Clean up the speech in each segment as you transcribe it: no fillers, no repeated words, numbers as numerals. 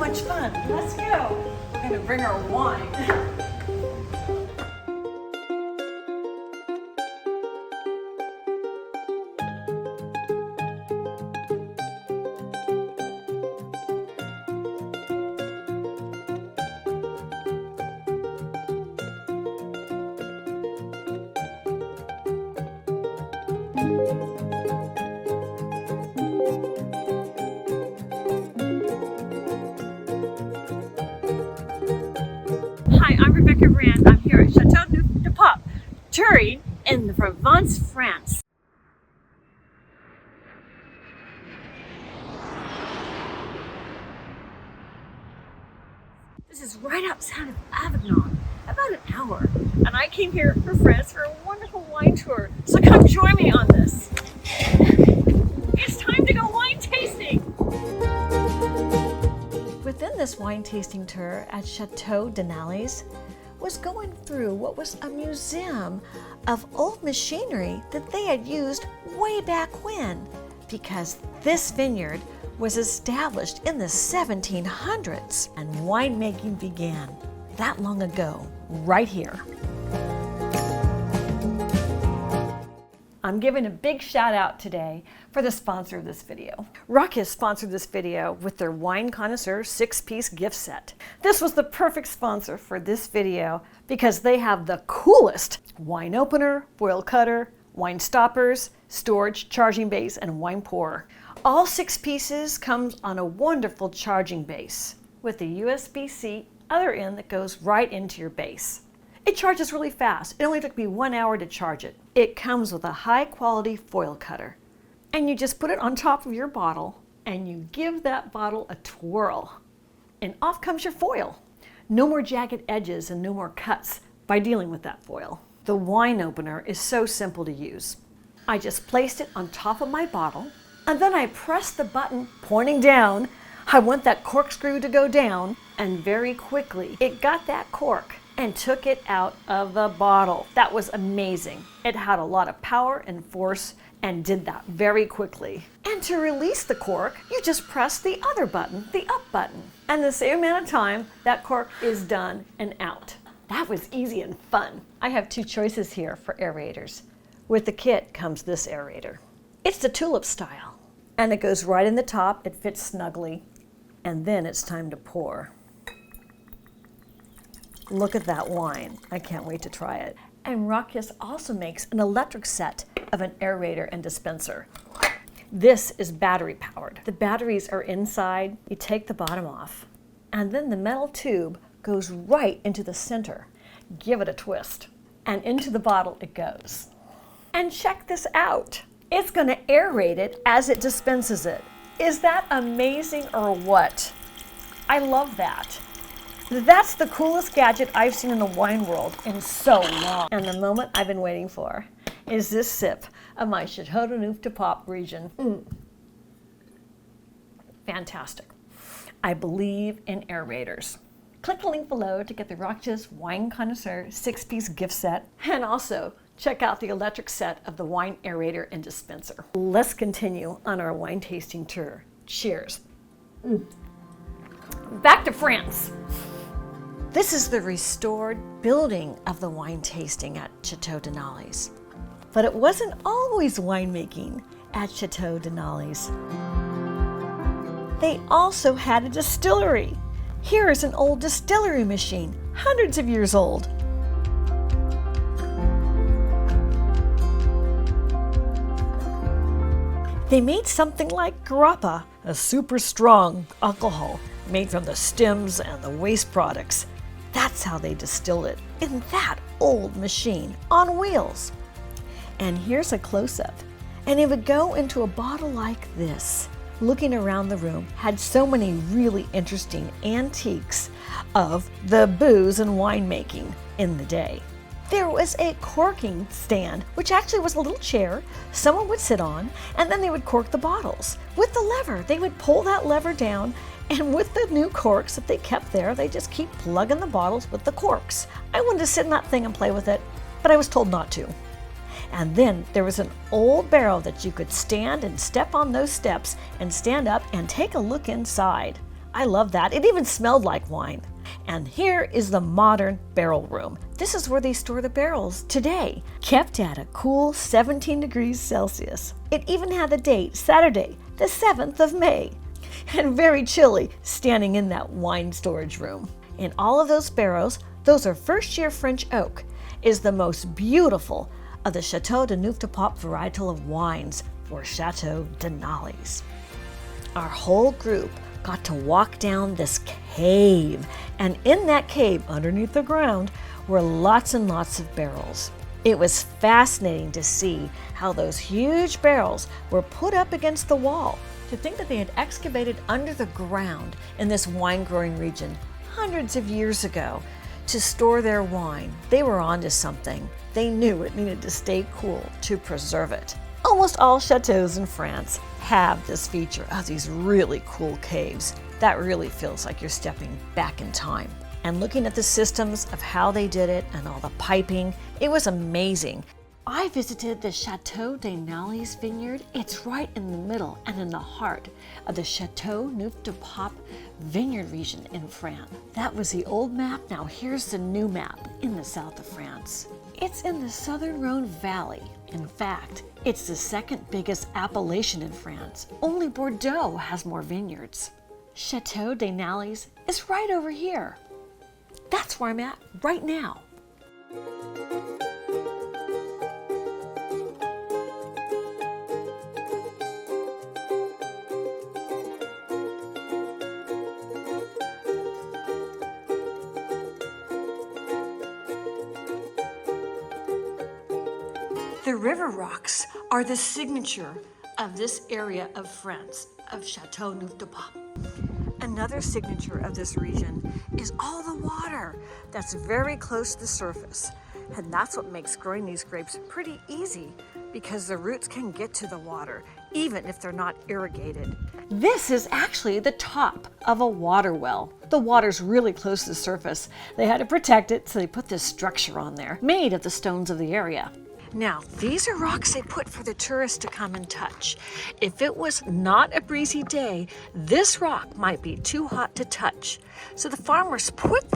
much fun. Let's go. We're gonna bring our wine. Hi, I'm Rhone. I'm here at Chateauneuf du Pape, touring in Provence, France. This is right outside of Avignon, about an hour, and I came here for France for a wonderful wine tour. So come join me on this. It's time to go wine tasting. Within this wine tasting tour at Chateau Denali's was going through what was a museum of old machinery that they had used way back when, because this vineyard was established in the 1700s and winemaking began that long ago, right here. I'm giving a big shout out today for the sponsor of this video. Rocyis sponsored this video with their Wine Connoisseur 6-piece gift set. This was the perfect sponsor for this video because they have the coolest wine opener, foil cutter, wine stoppers, storage, charging base, and wine pourer. All 6 pieces comes on a wonderful charging base with a USB-C other end that goes right into your base. It charges really fast. It only took me 1 hour to charge it. It comes with a high quality foil cutter. And you just put it on top of your bottle and you give that bottle a twirl. And off comes your foil. No more jagged edges and no more cuts by dealing with that foil. The wine opener is so simple to use. I just placed it on top of my bottle and then I pressed the button pointing down. I want that corkscrew to go down, and very quickly it got that cork and took it out of the bottle. That was amazing. It had a lot of power and force and did that very quickly. And to release the cork, you just press the other button, the up button. And the same amount of time, that cork is done and out. That was easy and fun. I have 2 choices here for aerators. With the kit comes this aerator. It's the tulip style. And it goes right in the top, it fits snugly. And then it's time to pour. Look at that wine. I can't wait to try it. And Rocyis also makes an electric set of an aerator and dispenser. This is battery powered. The batteries are inside. You take the bottom off, and then the metal tube goes right into the center. Give it a twist, and into the bottle it goes. And check this out. It's going to aerate it as it dispenses it. Is that amazing or what? I love that. That's the coolest gadget I've seen in the wine world in so long. And the moment I've been waiting for is this sip of my Chateauneuf du Pape region. Fantastic. I believe in aerators. Click the link below to get the Rocyis Wine Connoisseur 6-piece gift set, and also check out the electric set of the wine aerator and dispenser. Let's continue on our wine tasting tour. Cheers. Back to France. This is the restored building of the wine tasting at Chateau Denali's. But it wasn't always winemaking at Chateau Denali's. They also had a distillery. Here is an old distillery machine, hundreds of years old. They made something like grappa, a super strong alcohol made from the stems and the waste products. That's how they distilled it in that old machine on wheels. And here's a close-up. And it would go into a bottle like this. Looking around the room had so many really interesting antiques of the booze and winemaking in the day. There was a corking stand, which actually was a little chair someone would sit on, and then they would cork the bottles. With the lever, they would pull that lever down, and with the new corks that they kept there, they just keep plugging the bottles with the corks. I wanted to sit in that thing and play with it, but I was told not to. And then there was an old barrel that you could stand and step on those steps and stand up and take a look inside. I love that. It even smelled like wine. And here is the modern barrel room. This is where they store the barrels today, kept at a cool 17 degrees Celsius. It even had the date, Saturday, the 7th of May. And very chilly standing in that wine storage room. In all of those barrels, those are first-year French oak, is the most beautiful of the Chateauneuf du Pape varietal of wines, or Chateau Denali's. Our whole group got to walk down this cave, and in that cave, underneath the ground, were lots and lots of barrels. It was fascinating to see how those huge barrels were put up against the wall. To think that they had excavated under the ground in this wine-growing region hundreds of years ago to store their wine, they were onto something. They knew it needed to stay cool to preserve it. Almost all chateaus in France have this feature of these really cool caves. That really feels like you're stepping back in time. And looking at the systems of how they did it and all the piping, it was amazing. I visited the Chateau Denali's vineyard. It's right in the middle and in the heart of the Chateauneuf du Pape vineyard region in France. That was the old map. Now here's the new map in the south of France. It's in the southern Rhône Valley. In fact, it's the second biggest appellation in France. Only Bordeaux has more vineyards. Chateau Denali's is right over here. That's where I'm at right now. The river rocks are the signature of this area of France, of Chateauneuf du Pape. Another signature of this region is all the water that's very close to the surface. And that's what makes growing these grapes pretty easy, because the roots can get to the water, even if they're not irrigated. This is actually the top of a water well. The water's really close to the surface. They had to protect it, so they put this structure on there, made of the stones of the area. Now, these are rocks they put for the tourists to come and touch. If it was not a breezy day, this rock might be too hot to touch. So the farmers put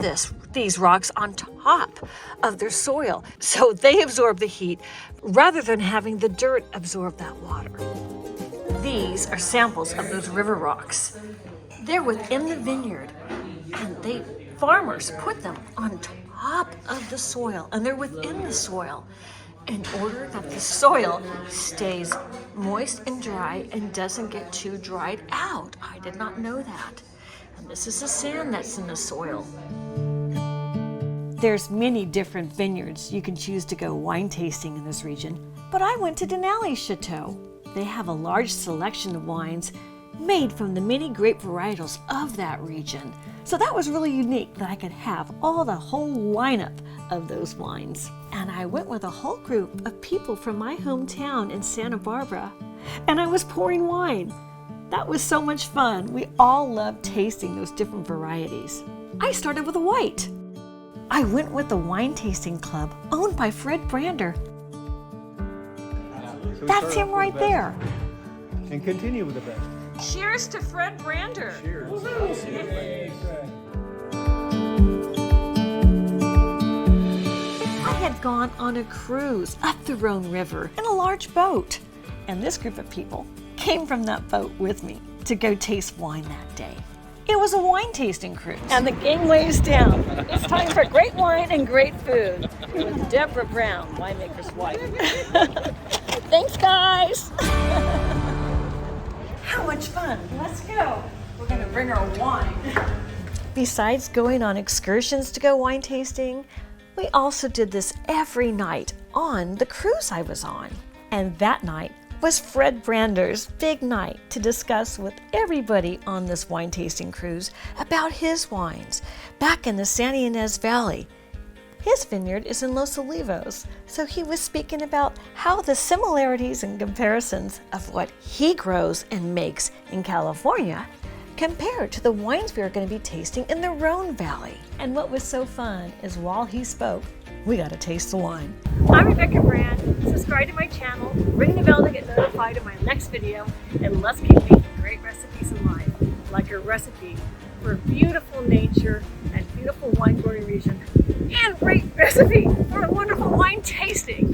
these rocks on top of their soil, so they absorb the heat rather than having the dirt absorb that water. These are samples of those river rocks. They're within the vineyard, and farmers put them on top of the soil, and they're within the soil, in order that the soil stays moist and dry and doesn't get too dried out. I did not know that. And this is the sand that's in the soil. There's many different vineyards you can choose to go wine tasting in this region, but I went to Denali's Chateau. They have a large selection of wines made from the many grape varietals of that region. So that was really unique that I could have the whole lineup of those wines. And I went with a whole group of people from my hometown in Santa Barbara, and I was pouring wine. That was so much fun. We all loved tasting those different varieties. I started with a white. I went with the wine tasting club owned by Fred Brander. That's him right there. And continue with the best. Cheers to Fred Brander. Cheers. Yay. I had gone on a cruise up the Rhone River in a large boat, and this group of people came from that boat with me to go taste wine that day. It was a wine tasting cruise, and the gangway's down. It's time for great wine and great food with Deborah Brown, winemaker's wife. Thanks, guys. How much fun. Let's go. We're gonna bring our wine. Besides going on excursions to go wine tasting, we also did this every night on the cruise I was on. And that night was Fred Brander's big night to discuss with everybody on this wine tasting cruise about his wines back in the Santa Ynez Valley. His vineyard is in Los Olivos, so he was speaking about how the similarities and comparisons of what he grows and makes in California compared to the wines we are going to be tasting in the Rhone Valley. And what was so fun is while he spoke, we got to taste the wine. I'm Rebecca Brand. Subscribe to my channel, ring the bell to get notified of my next video, and let's keep making great recipes in life, like our recipe for beautiful nature and beautiful wine growing region and great recipe for a wonderful wine tasting.